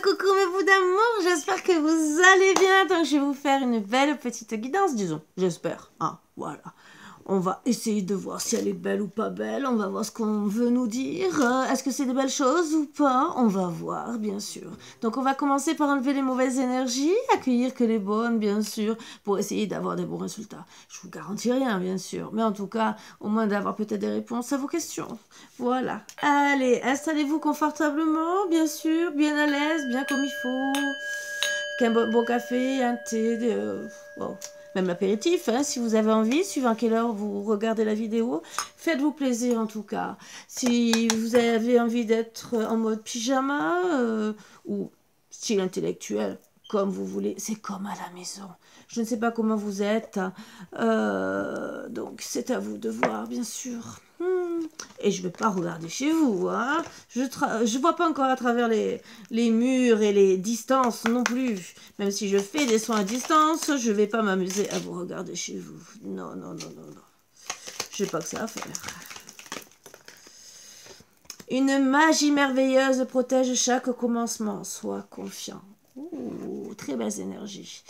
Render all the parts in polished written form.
Coucou mes bouts d'amour, j'espère que vous allez bien. Donc je vais vous faire une belle petite guidance, disons, j'espère. Ah, voilà. On va essayer de voir si elle est belle ou pas belle. On va voir ce qu'on veut nous dire. Est-ce que c'est des belles choses ou pas? On va voir, bien sûr. Donc on va commencer par enlever les mauvaises énergies, accueillir que les bonnes, bien sûr, pour essayer d'avoir des bons résultats. Je vous garantis rien, bien sûr. Mais en tout cas, au moins d'avoir peut-être des réponses à vos questions. Voilà. Allez, installez-vous confortablement, bien sûr, bien à l'aise, bien comme il faut. Avec un bon café, un thé, bon, même l'apéritif, hein, si vous avez envie, suivant à quelle heure vous regardez la vidéo. Faites-vous plaisir en tout cas. Si vous avez envie d'être en mode pyjama ou style intellectuel, comme vous voulez, c'est comme à la maison. Je ne sais pas comment vous êtes, donc c'est à vous de voir, bien sûr. Et je ne vais pas regarder chez vous, hein. Je ne vois pas encore à travers les murs et les distances non plus. Même si je fais des soins à distance, je ne vais pas m'amuser à vous regarder chez vous. Non, non, non, non, non. Je n'ai pas que ça à faire. Une magie merveilleuse protège chaque commencement. Sois confiant. Ouh, très belles énergies.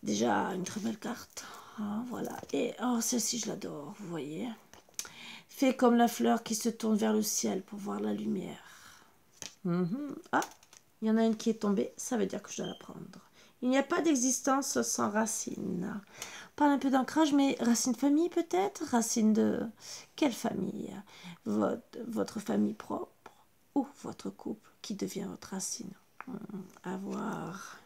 Déjà, une très belle carte. Ah, voilà. Et oh, celle-ci, je l'adore, vous voyez. Fais comme la fleur qui se tourne vers le ciel pour voir la lumière. Ah, il y en a une qui est tombée, ça veut dire que je dois la prendre. Il n'y a pas d'existence sans racines. On parle un peu d'ancrage, mais racine famille peut-être? Racine de quelle famille? Votre famille propre ou votre couple qui devient votre racine? À voir.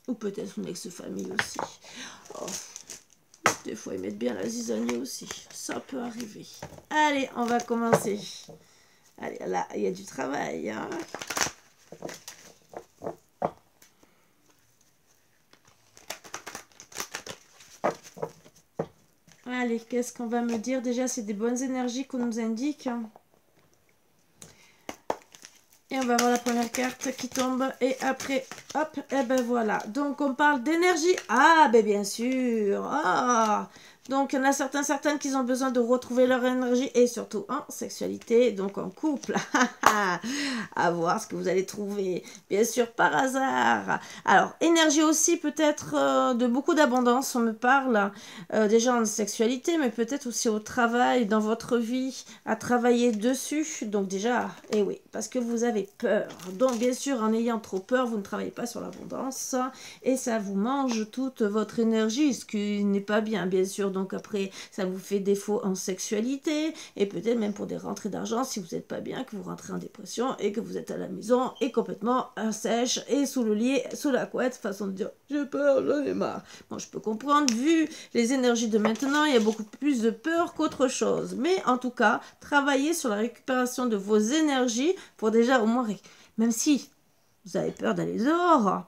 Ou peut-être une ex-famille aussi. Oh. Des fois, ils mettent bien la zizanie aussi. Ça peut arriver. Allez, on va commencer. Allez, là, il y a du travail. Hein. Allez, qu'est-ce qu'on va me dire? Déjà, c'est des bonnes énergies qu'on nous indique. Et on va voir la première carte qui tombe. Et après, hop, et ben voilà. Donc, on parle d'énergie. Ah, ben bien sûr. Ah, donc, il y en a certaines qui ont besoin de retrouver leur énergie. Et surtout en sexualité, donc en couple. À voir ce que vous allez trouver. Bien sûr, par hasard. Alors, énergie aussi, peut-être de beaucoup d'abondance, on me parle. Déjà en sexualité, mais peut-être aussi au travail, dans votre vie, à travailler dessus. Donc déjà, eh oui, parce que vous avez peur. Donc, bien sûr, en ayant trop peur, vous ne travaillez pas sur l'abondance. Et ça vous mange toute votre énergie, ce qui n'est pas bien, bien sûr. Donc après, ça vous fait défaut en sexualité. Et peut-être même pour des rentrées d'argent, si vous n'êtes pas bien, que vous rentrez en dépression et que vous êtes à la maison et complètement sèche et sous le lit, sous la couette, façon de dire j'ai peur, j'en ai marre. Bon, je peux comprendre, vu les énergies de maintenant, il y a beaucoup plus de peur qu'autre chose. Mais en tout cas, travaillez sur la récupération de vos énergies pour déjà au moins, même si vous avez peur d'aller dehors,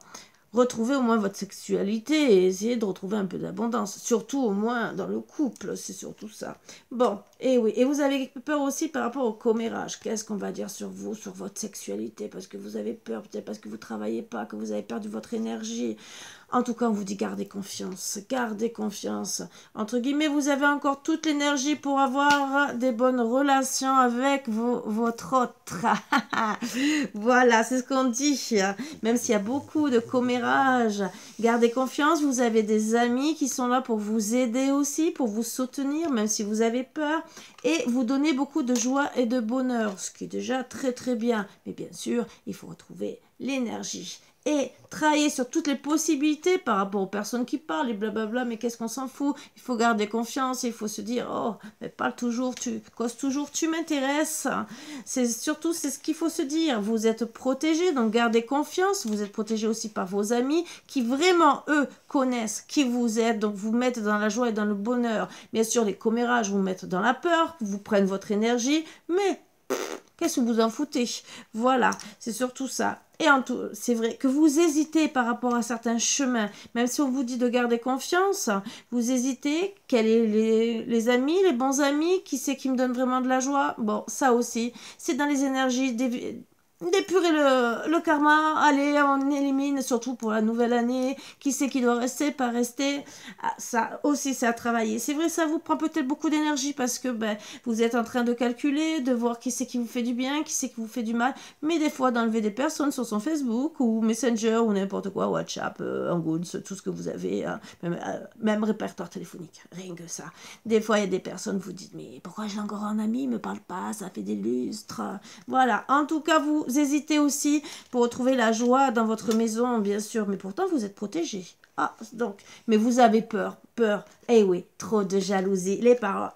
retrouvez au moins votre sexualité et essayez de retrouver un peu d'abondance. Surtout au moins dans le couple, c'est surtout ça. Bon, et oui, et vous avez peur aussi par rapport au commérage. Qu'est-ce qu'on va dire sur vous, sur votre sexualité? Parce que vous avez peur, peut-être parce que vous ne travaillez pas, que vous avez perdu votre énergie. En tout cas, on vous dit gardez confiance. Gardez confiance. Entre guillemets, vous avez encore toute l'énergie pour avoir des bonnes relations avec votre autre. Voilà, c'est ce qu'on dit. Même s'il y a beaucoup de commérage, gardez confiance. Vous avez des amis qui sont là pour vous aider aussi, pour vous soutenir, même si vous avez peur. Et vous donner beaucoup de joie et de bonheur, ce qui est déjà très très bien. Mais bien sûr, il faut retrouver l'énergie. Et travailler sur toutes les possibilités par rapport aux personnes qui parlent et blablabla, mais qu'est-ce qu'on s'en fout? Il faut garder confiance, il faut se dire, oh, mais parle toujours, tu causes toujours, tu m'intéresses. C'est surtout, c'est ce qu'il faut se dire. Vous êtes protégé, donc gardez confiance. Vous êtes protégé aussi par vos amis qui vraiment, eux, connaissent qui vous êtes, donc vous mettent dans la joie et dans le bonheur. Bien sûr, les commérages vous mettent dans la peur, vous prennent votre énergie, mais qu'est-ce que vous en foutez? Voilà, c'est surtout ça. Et en tout, c'est vrai que vous hésitez par rapport à certains chemins, même si on vous dit de garder confiance, vous hésitez, quels sont les amis, les bons amis, qui c'est qui me donne vraiment de la joie? Bon, ça aussi, c'est dans les énergies d'épurer le karma. Allez, on élimine, surtout pour la nouvelle année. Qui c'est qui doit rester, pas rester. Ah, ça aussi, c'est à travailler. C'est vrai, ça vous prend peut-être beaucoup d'énergie parce que ben, vous êtes en train de calculer, de voir qui c'est qui vous fait du bien, qui c'est qui vous fait du mal. Mais des fois, d'enlever des personnes sur son Facebook ou Messenger ou n'importe quoi, WhatsApp, Angoons, tout ce que vous avez, même répertoire téléphonique, rien que ça. Des fois, il y a des personnes, vous dites, mais pourquoi j'ai encore un ami, il me parle pas, ça fait des lustres. Voilà, en tout cas, vous hésitez aussi pour retrouver la joie dans votre maison, bien sûr, mais pourtant, vous êtes protégé. Ah, donc, mais vous avez peur, eh oui, trop de jalousie. Les parents,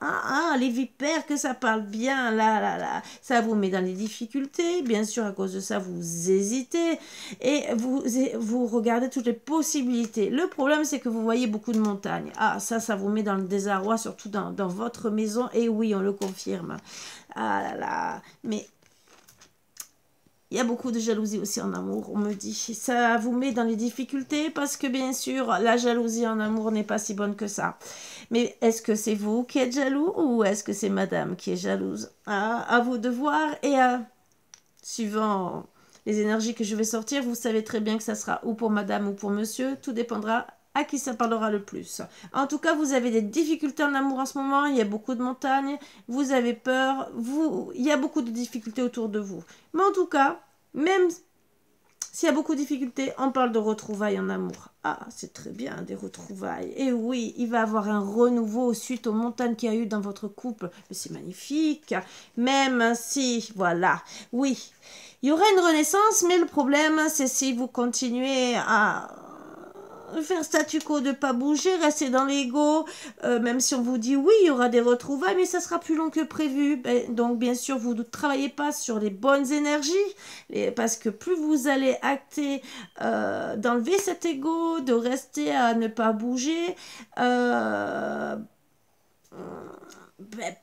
les vipères, que ça parle bien, là, ça vous met dans les difficultés, bien sûr, à cause de ça, vous hésitez, et vous regardez toutes les possibilités. Le problème, c'est que vous voyez beaucoup de montagnes. Ah, ça vous met dans le désarroi, surtout dans votre maison, et oui, on le confirme. Ah là là, mais il y a beaucoup de jalousie aussi en amour, on me dit. Ça vous met dans les difficultés parce que bien sûr, la jalousie en amour n'est pas si bonne que ça. Mais est-ce que c'est vous qui êtes jaloux ou est-ce que c'est madame qui est jalouse? À vous de voir et suivant les énergies que je vais sortir, vous savez très bien que ça sera ou pour madame ou pour monsieur. Tout dépendra à qui ça parlera le plus. En tout cas, vous avez des difficultés en amour en ce moment, il y a beaucoup de montagnes, vous avez peur, il y a beaucoup de difficultés autour de vous. Mais en tout cas, même s'il y a beaucoup de difficultés, on parle de retrouvailles en amour. Ah, c'est très bien, des retrouvailles. Et oui, il va y avoir un renouveau suite aux montagnes qu'il y a eu dans votre couple. C'est magnifique. Même si, voilà, oui, il y aura une renaissance, mais le problème, c'est si vous continuez à faire statu quo, de pas bouger, rester dans l'ego, même si on vous dit oui, il y aura des retrouvailles, mais ça sera plus long que prévu. Donc bien sûr, vous ne travaillez pas sur les bonnes énergies, parce que plus vous allez acter d'enlever cet ego, de rester à ne pas bouger,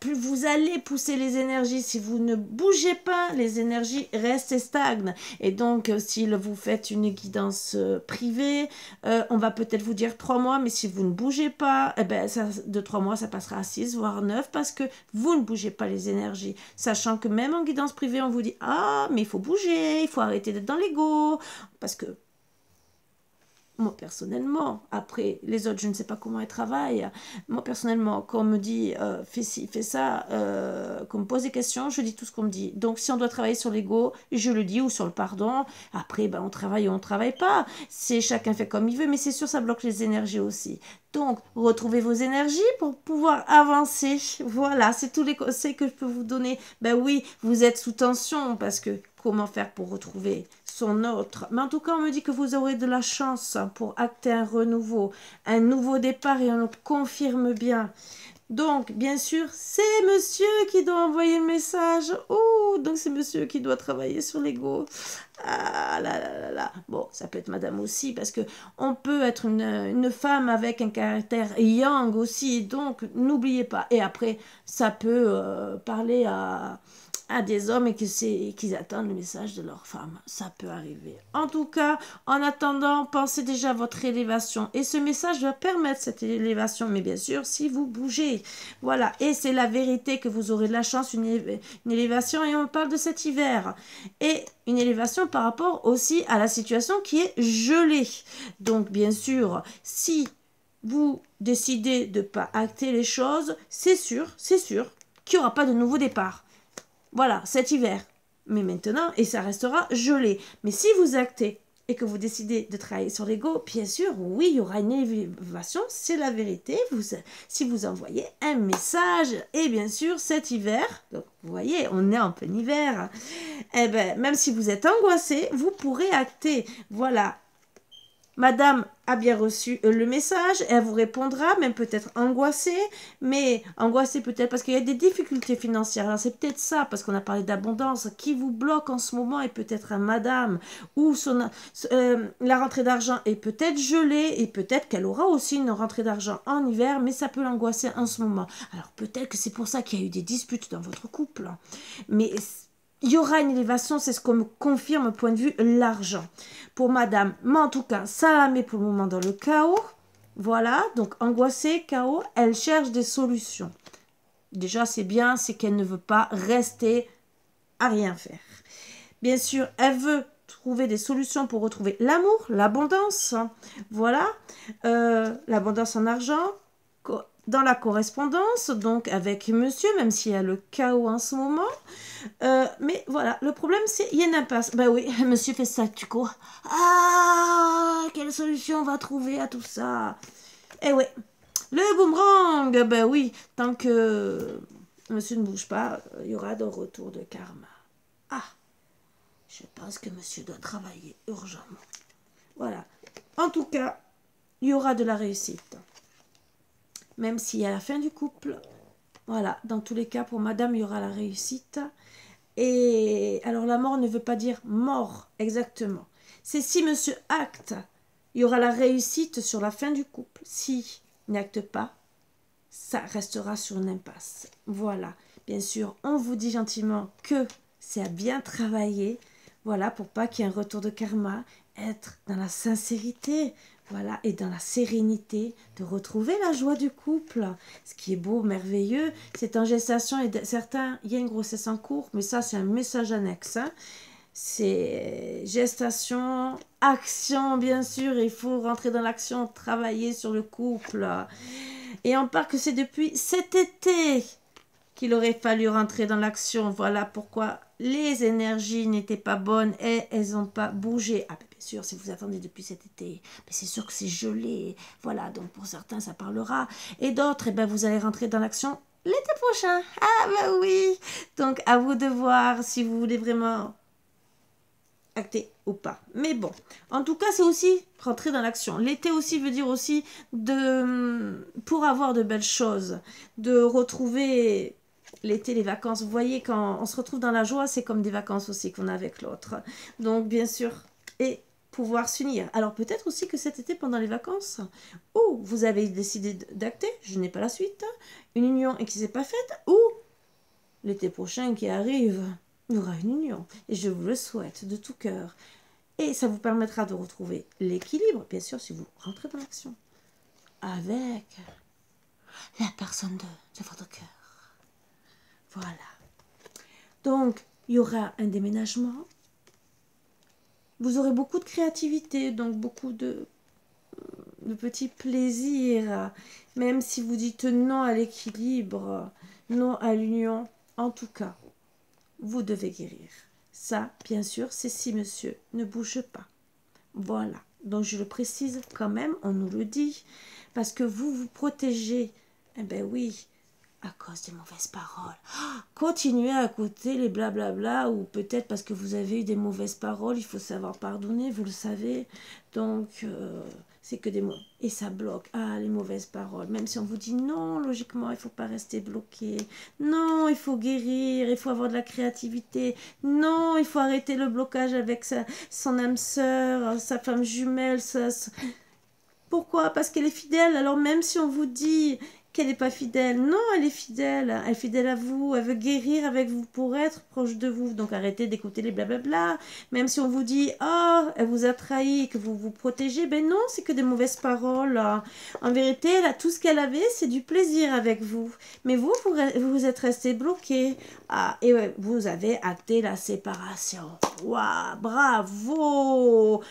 plus vous allez pousser les énergies. Si vous ne bougez pas, les énergies restent et stagnent. Et donc, si vous faites une guidance privée, on va peut-être vous dire 3 mois, mais si vous ne bougez pas, de 3 mois, ça passera à 6, voire 9, parce que vous ne bougez pas les énergies. Sachant que même en guidance privée, on vous dit « Ah, mais il faut bouger, il faut arrêter d'être dans l'ego. » Parce que moi, personnellement, après, les autres, je ne sais pas comment ils travaillent. Moi, personnellement, quand on me dit fais ci, fais ça, qu'on me pose des questions, je dis tout ce qu'on me dit. Donc, si on doit travailler sur l'ego, je le dis, ou sur le pardon. Après, on travaille ou on ne travaille pas. C'est chacun fait comme il veut, mais c'est sûr, ça bloque les énergies aussi. Donc, retrouvez vos énergies pour pouvoir avancer. Voilà, c'est tous les conseils que je peux vous donner. Ben oui, vous êtes sous tension, parce que comment faire pour retrouver son autre? Mais en tout cas, on me dit que vous aurez de la chance pour acter un renouveau, un nouveau départ, et on le confirme bien. Donc, bien sûr, c'est monsieur qui doit envoyer le message. Oh, donc c'est monsieur qui doit travailler sur l'ego. Ah là là là là. Bon, ça peut être madame aussi, parce que on peut être une femme avec un caractère yang aussi. Donc, n'oubliez pas. Et après, ça peut parler à des hommes et qu'ils attendent le message de leur femme. Ça peut arriver. En tout cas, en attendant, pensez déjà à votre élévation. Et ce message va permettre cette élévation, mais bien sûr, si vous bougez. Voilà, et c'est la vérité que vous aurez de la chance, une élévation, et on parle de cet hiver. Et une élévation par rapport aussi à la situation qui est gelée. Donc, bien sûr, si vous décidez de ne pas acter les choses, c'est sûr qu'il n'y aura pas de nouveau départ. Voilà, cet hiver. Mais maintenant, et ça restera gelé. Mais si vous actez et que vous décidez de travailler sur l'ego, bien sûr, oui, il y aura une élévation, c'est la vérité. Si vous envoyez un message, et bien sûr, cet hiver, donc vous voyez, on est en plein hiver, eh ben, même si vous êtes angoissé, vous pourrez acter. Voilà. Madame a bien reçu le message, elle vous répondra, même peut-être angoissée, mais angoissée peut-être parce qu'il y a des difficultés financières. Alors c'est peut-être ça, parce qu'on a parlé d'abondance, qui vous bloque en ce moment, et peut-être un madame, ou la rentrée d'argent est peut-être gelée, et peut-être qu'elle aura aussi une rentrée d'argent en hiver, mais ça peut l'angoisser en ce moment. Alors peut-être que c'est pour ça qu'il y a eu des disputes dans votre couple, mais il y aura une élévation, c'est ce qu'on me confirme au point de vue l'argent. Pour madame, mais en tout cas, ça la met pour le moment dans le chaos. Voilà, donc angoissée, chaos, elle cherche des solutions. Déjà, c'est bien, c'est qu'elle ne veut pas rester à rien faire. Bien sûr, elle veut trouver des solutions pour retrouver l'amour, l'abondance. Voilà. L'abondance en argent, dans la correspondance, donc avec monsieur, même s'il y a le chaos en ce moment. Mais voilà, le problème, c'est qu'il y a une impasse. Ben oui, monsieur fait ça, tu quoi. Ah, quelle solution on va trouver à tout ça? Eh ouais, le boomerang, ben oui, tant que monsieur ne bouge pas, il y aura de retour de karma. Ah, je pense que monsieur doit travailler urgemment. Voilà. En tout cas, il y aura de la réussite. Même si à la fin du couple, voilà, dans tous les cas, pour madame, il y aura la réussite. Et alors, la mort ne veut pas dire mort, exactement. C'est si monsieur acte, il y aura la réussite sur la fin du couple. Si n'acte pas, ça restera sur une impasse. Voilà. Bien sûr, on vous dit gentiment que c'est à bien travailler. Voilà, pour pas qu'il y ait un retour de karma. Être dans la sincérité, voilà, et dans la sérénité, de retrouver la joie du couple. Ce qui est beau, merveilleux, c'est en gestation et certains, il y a une grossesse en cours, mais ça, c'est un message annexe. Hein. C'est gestation, action, bien sûr, il faut rentrer dans l'action, travailler sur le couple. Et on parle que c'est depuis cet été qu'il aurait fallu rentrer dans l'action. Voilà pourquoi les énergies n'étaient pas bonnes et elles n'ont pas bougé. Ah ben bien sûr, si vous attendez depuis cet été, mais c'est sûr que c'est gelé. Voilà, donc pour certains, ça parlera. Et d'autres, eh ben, vous allez rentrer dans l'action l'été prochain. Ah ben oui. Donc à vous de voir si vous voulez vraiment acter ou pas. Mais bon, en tout cas, c'est aussi rentrer dans l'action. L'été aussi veut dire aussi pour avoir de belles choses, de retrouver l'été, les vacances. Vous voyez, quand on se retrouve dans la joie, c'est comme des vacances aussi qu'on a avec l'autre. Donc, bien sûr, et pouvoir s'unir. Alors, peut-être aussi que cet été, pendant les vacances, ou vous avez décidé d'acter, je n'ai pas la suite, une union et qui ne s'est pas faite, ou l'été prochain qui arrive, il y aura une union. Et je vous le souhaite de tout cœur. Et ça vous permettra de retrouver l'équilibre, bien sûr, si vous rentrez dans l'action, avec la personne de votre cœur. Voilà. Donc, il y aura un déménagement. Vous aurez beaucoup de créativité, donc beaucoup de petits plaisirs. Même si vous dites non à l'équilibre, non à l'union, en tout cas, vous devez guérir. Ça, bien sûr, c'est si monsieur ne bouge pas. Voilà. Donc, je le précise quand même, on nous le dit. Parce que vous vous protégez. Eh bien oui, à cause des mauvaises paroles. Continuez à écouter les blablabla, ou peut-être parce que vous avez eu des mauvaises paroles, il faut savoir pardonner, vous le savez. Donc, c'est que des mots. Et ça bloque. Ah, les mauvaises paroles. Même si on vous dit non, logiquement, il ne faut pas rester bloqué. Non, il faut guérir, il faut avoir de la créativité. Non, il faut arrêter le blocage avec son âme sœur, sa femme jumelle. Pourquoi? Parce qu'elle est fidèle. Alors même si on vous dit qu'elle n'est pas fidèle, non, elle est fidèle. Elle est fidèle à vous. Elle veut guérir avec vous pour être proche de vous. Donc arrêtez d'écouter les blablabla. Même si on vous dit, oh, elle vous a trahi, que vous vous protégez, ben non, c'est que des mauvaises paroles. En vérité, là, tout ce qu'elle avait, c'est du plaisir avec vous. Mais vous êtes resté bloqué. Ah, et ouais, vous avez acté la séparation. Waouh, bravo!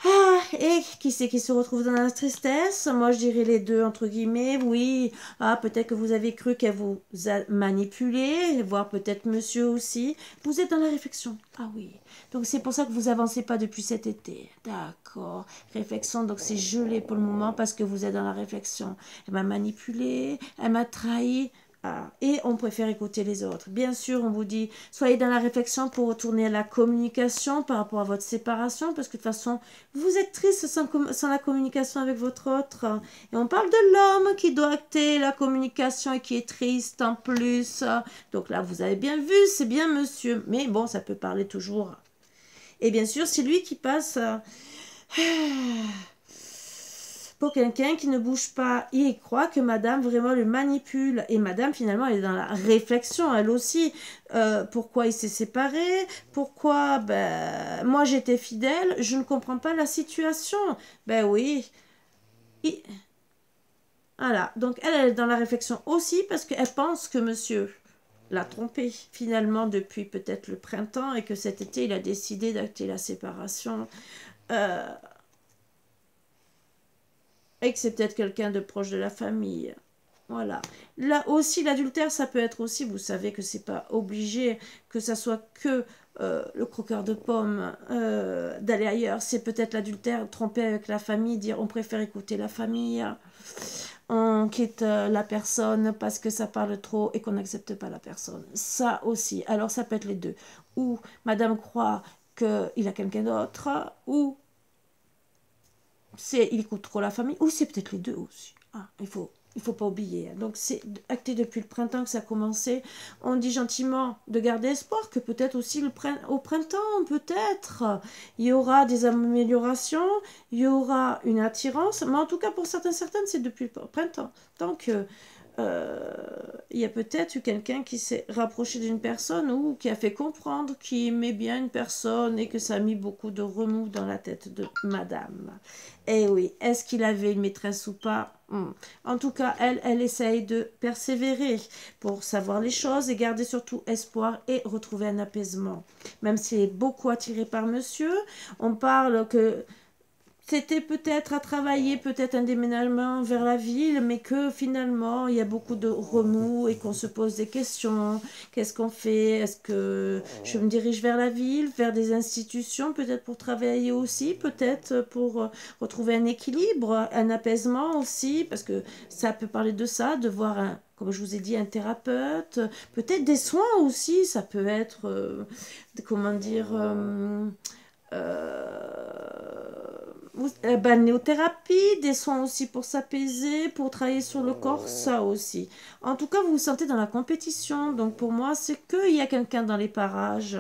Ah, et qui c'est qui se retrouve dans la tristesse? Moi, je dirais les deux, entre guillemets. Oui, ah, peut-être que vous avez cru qu'elle vous a manipulé, voire peut-être monsieur aussi. Vous êtes dans la réflexion. Ah oui. Donc, c'est pour ça que vous avancez pas depuis cet été. D'accord. Réflexion, donc c'est gelé pour le moment parce que vous êtes dans la réflexion. Elle m'a manipulé, elle m'a trahi. Ah, et on préfère écouter les autres. Bien sûr, on vous dit, soyez dans la réflexion pour retourner à la communication par rapport à votre séparation, parce que de toute façon, vous êtes triste sans la communication avec votre autre. Et on parle de l'homme qui doit acter la communication et qui est triste en plus. Donc là, vous avez bien vu, c'est bien monsieur. Mais bon, ça peut parler toujours. Et bien sûr, c'est lui qui passe... pour quelqu'un qui ne bouge pas, il croit que madame vraiment le manipule. Et madame, finalement, elle est dans la réflexion, elle aussi. Pourquoi il s'est séparé? Pourquoi, ben, moi j'étais fidèle, je ne comprends pas la situation. Ben oui. Voilà, donc elle est dans la réflexion aussi parce qu'elle pense que monsieur l'a trompé finalement depuis peut-être le printemps et que cet été il a décidé d'acter la séparation et que c'est peut-être quelqu'un de proche de la famille. Voilà. Là aussi, l'adultère, ça peut être aussi, vous savez que c'est pas obligé que ça soit que le croqueur de pommes d'aller ailleurs. C'est peut-être l'adultère, tromper avec la famille, dire on préfère écouter la famille, on quitte la personne parce que ça parle trop et qu'on n'accepte pas la personne. Ça aussi. Alors ça peut être les deux. Ou madame croit qu'il a quelqu'un d'autre, ou il écoute trop la famille, ou c'est peut-être les deux aussi. Ah, il faut pas oublier. Donc c'est acté depuis le printemps que ça a commencé. On dit gentiment de garder espoir que peut-être aussi au printemps, peut-être, il y aura des améliorations, il y aura une attirance. Mais en tout cas, pour certaines, c'est depuis le printemps. Donc, il y a peut-être eu quelqu'un qui s'est rapproché d'une personne ou qui a fait comprendre qu'il aimait bien une personne et que ça a mis beaucoup de remous dans la tête de madame. Eh oui, est-ce qu'il avait une maîtresse ou pas? En tout cas, elle essaye de persévérer pour savoir les choses et garder surtout espoir et retrouver un apaisement. Même s'il est beaucoup attiré par monsieur, on parle que c'était peut-être à travailler, peut-être un déménagement vers la ville, mais que finalement, il y a beaucoup de remous et qu'on se pose des questions. Qu'est-ce qu'on fait? Est-ce que je me dirige vers la ville, vers des institutions, peut-être pour travailler aussi, peut-être pour retrouver un équilibre, un apaisement aussi, parce que ça peut parler de ça, de voir un, comme je vous ai dit, un thérapeute, peut-être des soins aussi, ça peut être, comment dire, balnéothérapie, des soins aussi pour s'apaiser, pour travailler sur le corps, ça aussi. En tout cas, vous vous sentez dans la compétition, donc pour moi, c'est qu'il y a quelqu'un dans les parages.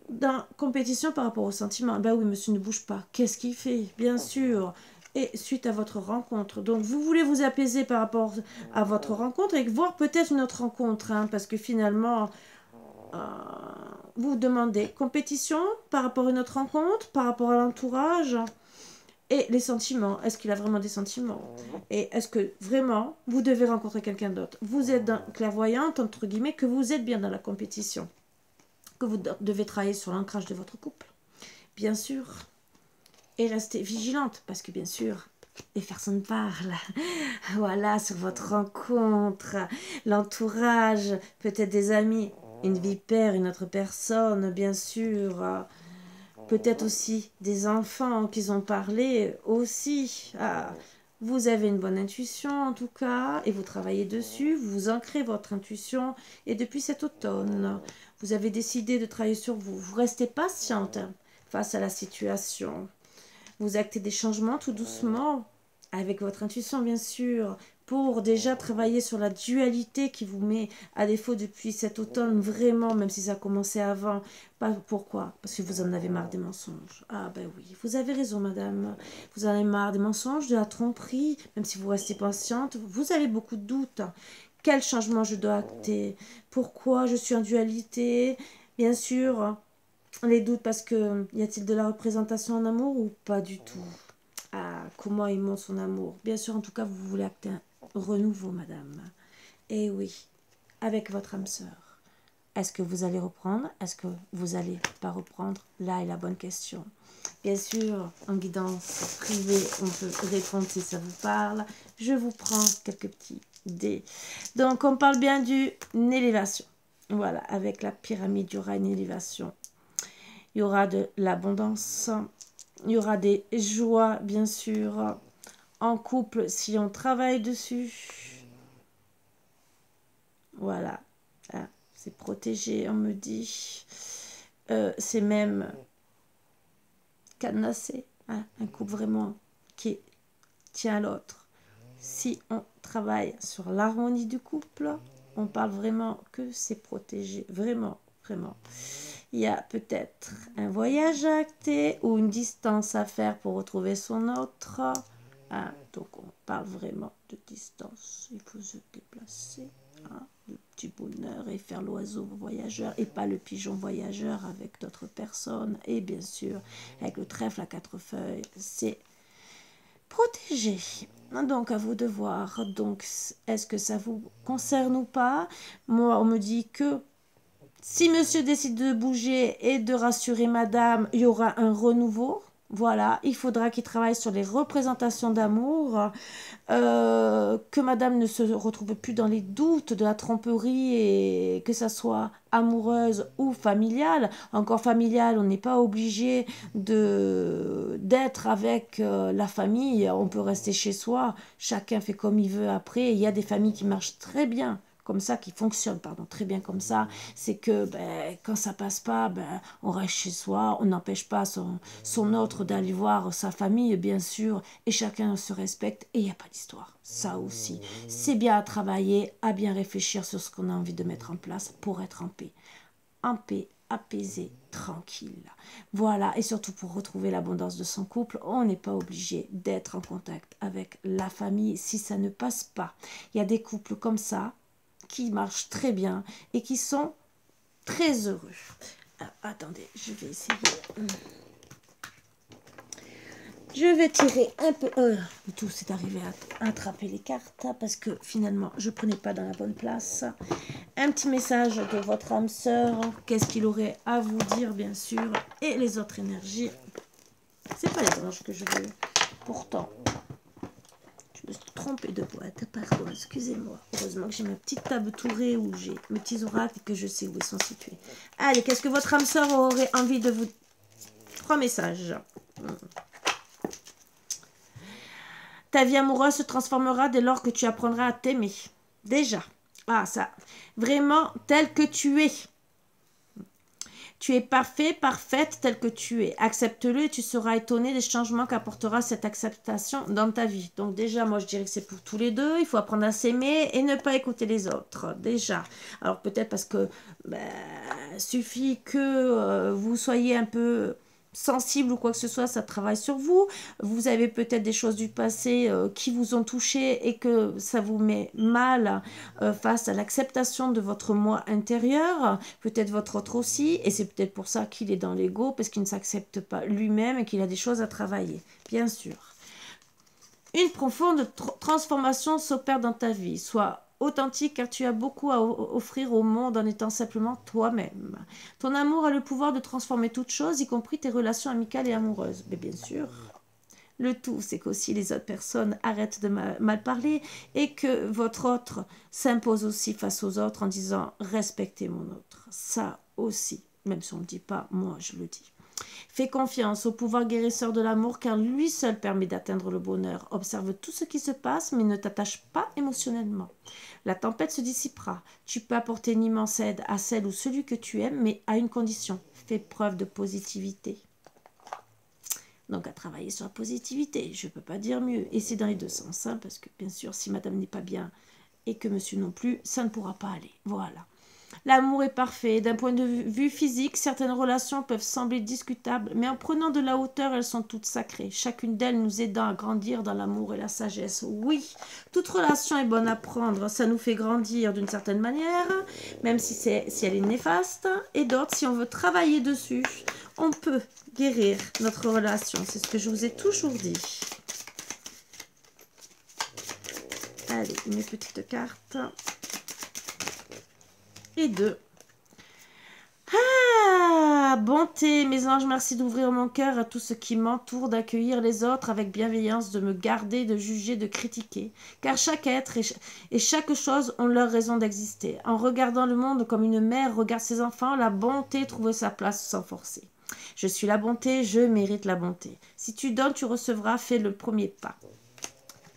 Dans compétition par rapport aux sentiments. Ben oui, monsieur ne bouge pas. Qu'est-ce qu'il fait? Bien sûr. Et suite à votre rencontre. Donc, vous voulez vous apaiser par rapport à votre rencontre et voir peut-être une autre rencontre, hein, parce que finalement, euh, vous vous demandez compétition par rapport à une autre rencontre, par rapport à l'entourage et les sentiments. Est-ce qu'il a vraiment des sentiments? Et est-ce que vraiment vous devez rencontrer quelqu'un d'autre? Vous êtes clairvoyante, entre guillemets, que vous êtes bien dans la compétition, que vous devez travailler sur l'ancrage de votre couple, bien sûr, et rester vigilante, parce que bien sûr, les personnes parlent, voilà, sur votre rencontre, l'entourage, peut-être des amis, une vipère, une autre personne, bien sûr, peut-être aussi des enfants qui ont parlé aussi. Ah, vous avez une bonne intuition en tout cas et vous travaillez dessus, vous ancrez votre intuition et depuis cet automne, vous avez décidé de travailler sur vous. Vous restez patiente face à la situation. Vous actez des changements tout doucement avec votre intuition bien sûr pour déjà travailler sur la dualité qui vous met à défaut depuis cet automne, vraiment, même si ça a commencé avant. Pourquoi? Parce que vous en avez marre des mensonges. Ah ben oui, vous avez raison madame. Vous en avez marre des mensonges, de la tromperie, même si vous restez patiente, vous avez beaucoup de doutes. Quel changement je dois acter? Pourquoi je suis en dualité? Bien sûr, les doutes parce que y a-t-il de la représentation en amour ou pas du tout? Ah, comment il montre son amour? Bien sûr, en tout cas, vous voulez acter un renouveau, madame. Et oui, avec votre âme sœur. Est-ce que vous allez reprendre? Est-ce que vous allez pas reprendre? Là est la bonne question. Bien sûr, en guidance privée, on peut répondre si ça vous parle. Je vous prends quelques petits dés. Donc, on parle bien d'une élévation. Voilà, avec la pyramide, il y aura une élévation. Il y aura de l'abondance. Il y aura des joies, bien sûr, en couple si on travaille dessus. Voilà. Ah, c'est protégé, on me dit. C'est même cadenassé. Hein, un couple vraiment qui tient à l'autre. Si on travaille sur l'harmonie du couple, on parle vraiment que c'est protégé. Vraiment, vraiment. Il y a peut-être un voyage à acter ou une distance à faire pour retrouver son autre. Hein, donc on parle vraiment de distance. Il faut se déplacer. Hein, le petit bonheur et faire l'oiseau voyageur et pas le pigeon voyageur avec d'autres personnes. Et bien sûr, avec le trèfle à 4 feuilles, c'est protégé. Donc, à vous de voir. Donc, est-ce que ça vous concerne ou pas? Moi, on me dit que si monsieur décide de bouger et de rassurer madame, il y aura un renouveau. Voilà, il faudra qu'il travaille sur les représentations d'amour, que madame ne se retrouve plus dans les doutes de la tromperie et que ça soit amoureuse ou familiale. Encore familiale, on n'est pas obligé d'être avec la famille, on peut rester chez soi, chacun fait comme il veut après. Il y a des familles qui marchent très bien comme ça, qui fonctionnent, pardon, très bien comme ça, c'est que quand ça passe pas, on reste chez soi, on n'empêche pas son autre d'aller voir sa famille, bien sûr, et chacun se respecte, et il n'y a pas d'histoire. Ça aussi, c'est bien à travailler, à bien réfléchir sur ce qu'on a envie de mettre en place pour être en paix, apaisé, tranquille. Voilà, et surtout pour retrouver l'abondance de son couple, on n'est pas obligé d'être en contact avec la famille si ça ne passe pas. Il y a des couples comme ça, qui marchent très bien et qui sont très heureux. Attendez, je vais essayer. Je vais tirer un peu. Tout c'est arrivé à attraper les cartes parce que finalement je ne prenais pas dans la bonne place. Un petit message de votre âme sœur. Qu'est-ce qu'il aurait à vous dire, bien sûr. Et les autres énergies. C'est pas les anges que je veux. Pourtant. Je me suis trompée de boîte, pardon, excusez-moi. Heureusement que j'ai ma petite table tourée où j'ai mes petits oracles et que je sais où ils sont situés. Allez, qu'est-ce que votre âme sœur aurait envie de vous... 3 messages. Ta vie amoureuse se transformera dès lors que tu apprendras à t'aimer. Déjà. Ah, ça. Vraiment, tel que tu es. Tu es parfait, parfaite tel que tu es. Accepte-le et tu seras étonné des changements qu'apportera cette acceptation dans ta vie. Donc déjà, moi je dirais que c'est pour tous les deux. Il faut apprendre à s'aimer et ne pas écouter les autres. Déjà. Alors peut-être parce que suffit que vous soyez un peu sensible ou quoi que ce soit, ça travaille sur vous. Vous avez peut-être des choses du passé qui vous ont touché et que ça vous met mal face à l'acceptation de votre moi intérieur, peut-être votre autre aussi, et c'est peut-être pour ça qu'il est dans l'ego, parce qu'il ne s'accepte pas lui-même et qu'il a des choses à travailler, bien sûr. Une profonde transformation s'opère dans ta vie, sois authentique car tu as beaucoup à offrir au monde en étant simplement toi-même. Ton amour a le pouvoir de transformer toute chose, y compris tes relations amicales et amoureuses. Mais bien sûr, le tout, c'est qu'aussi les autres personnes arrêtent de mal parler et que votre autre s'impose aussi face aux autres en disant « respectez mon autre ». Ça aussi, même si on ne le dit pas, moi je le dis. Fais confiance au pouvoir guérisseur de l'amour car lui seul permet d'atteindre le bonheur. Observe tout ce qui se passe mais ne t'attache pas émotionnellement. La tempête se dissipera. Tu peux apporter une immense aide à celle ou celui que tu aimes mais à une condition. Fais preuve de positivité. Donc à travailler sur la positivité, je ne peux pas dire mieux. Et c'est dans les deux sens, hein, parce que bien sûr, si madame n'est pas bien et que monsieur non plus, ça ne pourra pas aller. Voilà. L'amour est parfait. D'un point de vue physique, certaines relations peuvent sembler discutables, mais en prenant de la hauteur, elles sont toutes sacrées. Chacune d'elles nous aidant à grandir dans l'amour et la sagesse. Oui, toute relation est bonne à prendre. Ça nous fait grandir d'une certaine manière, même si elle est néfaste. Et d'autres, si on veut travailler dessus, on peut guérir notre relation. C'est ce que je vous ai toujours dit. Allez, mes petites cartes. Et 2. Ah, bonté, mes anges, merci d'ouvrir mon cœur à tout ce qui m'entoure, d'accueillir les autres avec bienveillance, de me garder, de juger, de critiquer. Car chaque être et chaque chose ont leur raison d'exister. En regardant le monde comme une mère regarde ses enfants, la bonté trouve sa place sans forcer. Je suis la bonté, je mérite la bonté. Si tu donnes, tu recevras, fais le premier pas.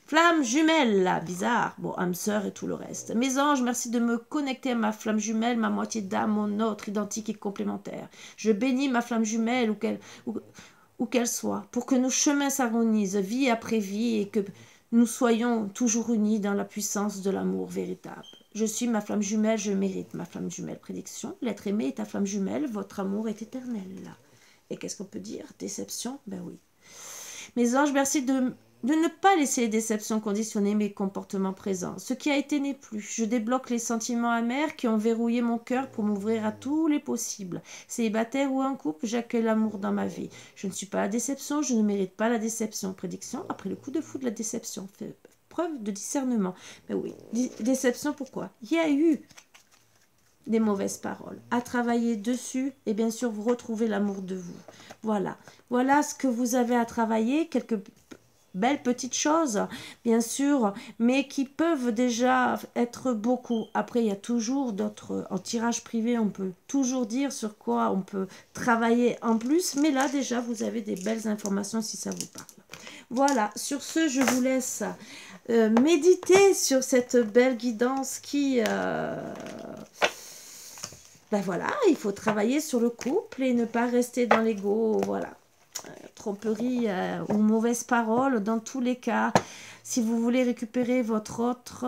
Flamme jumelle, là, bizarre. Bon, âme sœur et tout le reste. Mes anges, merci de me connecter à ma flamme jumelle, ma moitié d'âme, mon autre, identique et complémentaire. Je bénis ma flamme jumelle où qu'elle soit, pour que nos chemins s'harmonisent, vie après vie, et que nous soyons toujours unis dans la puissance de l'amour véritable. Je suis ma flamme jumelle, je mérite ma flamme jumelle. Prédiction, l'être aimé est ta flamme jumelle, votre amour est éternel. Et qu'est-ce qu'on peut dire? Déception? Ben oui. Mes anges, merci de ne pas laisser les déceptions conditionner mes comportements présents. Ce qui a été n'est plus. Je débloque les sentiments amers qui ont verrouillé mon cœur pour m'ouvrir à tous les possibles. Célibataire ou en couple, j'accueille l'amour dans ma vie. Je ne suis pas la déception, je ne mérite pas la déception. Prédiction, après le coup de fou de la déception. preuve de discernement. Mais oui, déception, pourquoi? Il y a eu des mauvaises paroles, à travailler dessus et bien sûr vous retrouvez l'amour de vous. Voilà, voilà ce que vous avez à travailler, quelques belles petites choses, bien sûr, mais qui peuvent déjà être beaucoup. Après, il y a toujours d'autres, en tirage privé, on peut toujours dire sur quoi on peut travailler en plus, mais là déjà vous avez des belles informations si ça vous parle. Voilà, sur ce, je vous laisse méditer sur cette belle guidance qui... ben voilà, il faut travailler sur le couple et ne pas rester dans l'ego, voilà. Tromperie ou mauvaises paroles, dans tous les cas, si vous voulez récupérer votre autre,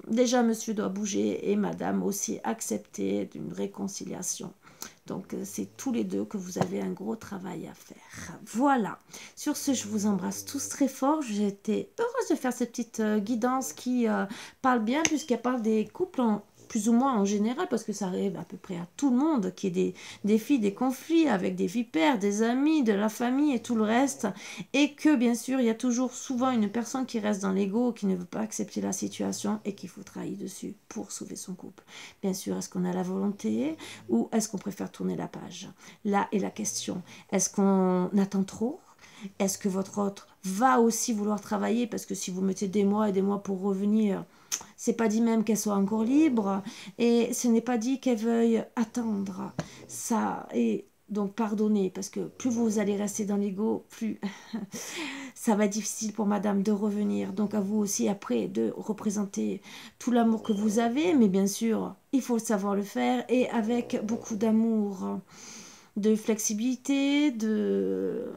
déjà monsieur doit bouger et madame aussi accepter d'une réconciliation. Donc, c'est tous les deux que vous avez un gros travail à faire. Voilà. Sur ce, je vous embrasse tous très fort. J'ai été heureuse de faire cette petite guidance qui parle bien, puisqu'elle parle des couples plus ou moins en général, parce que ça arrive à peu près à tout le monde, qui est des filles, des conflits avec des vipères, des amis, de la famille et tout le reste. Et que, bien sûr, il y a toujours souvent une personne qui reste dans l'ego, qui ne veut pas accepter la situation et qu'il faut travailler dessus pour sauver son couple. Bien sûr, est-ce qu'on a la volonté ou est-ce qu'on préfère tourner la page? Là est la question. Est-ce qu'on attend trop? Est-ce que votre autre va aussi vouloir travailler? Parce que si vous mettez des mois et des mois pour revenir, c'est pas dit même qu'elle soit encore libre. Et ce n'est pas dit qu'elle veuille attendre. Ça, et donc pardonnez, parce que plus vous allez rester dans l'ego, plus ça va être difficile pour madame de revenir. Donc à vous aussi après de représenter tout l'amour que vous avez. Mais bien sûr, il faut savoir le faire et avec beaucoup d'amour, de flexibilité, de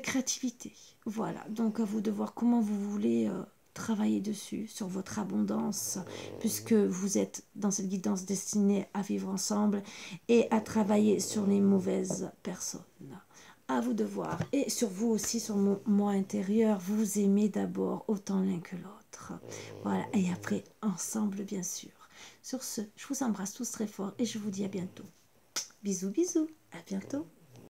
créativité. Voilà, donc à vous de voir comment vous voulez travailler dessus, sur votre abondance, puisque vous êtes dans cette guidance destinée à vivre ensemble et à travailler sur les mauvaises personnes. À vous de voir. Et sur vous aussi, sur mon moi intérieur, vous aimez d'abord autant l'un que l'autre. Voilà, et après, ensemble, bien sûr. Sur ce, je vous embrasse tous très fort et je vous dis à bientôt. Bisous, bisous, à bientôt.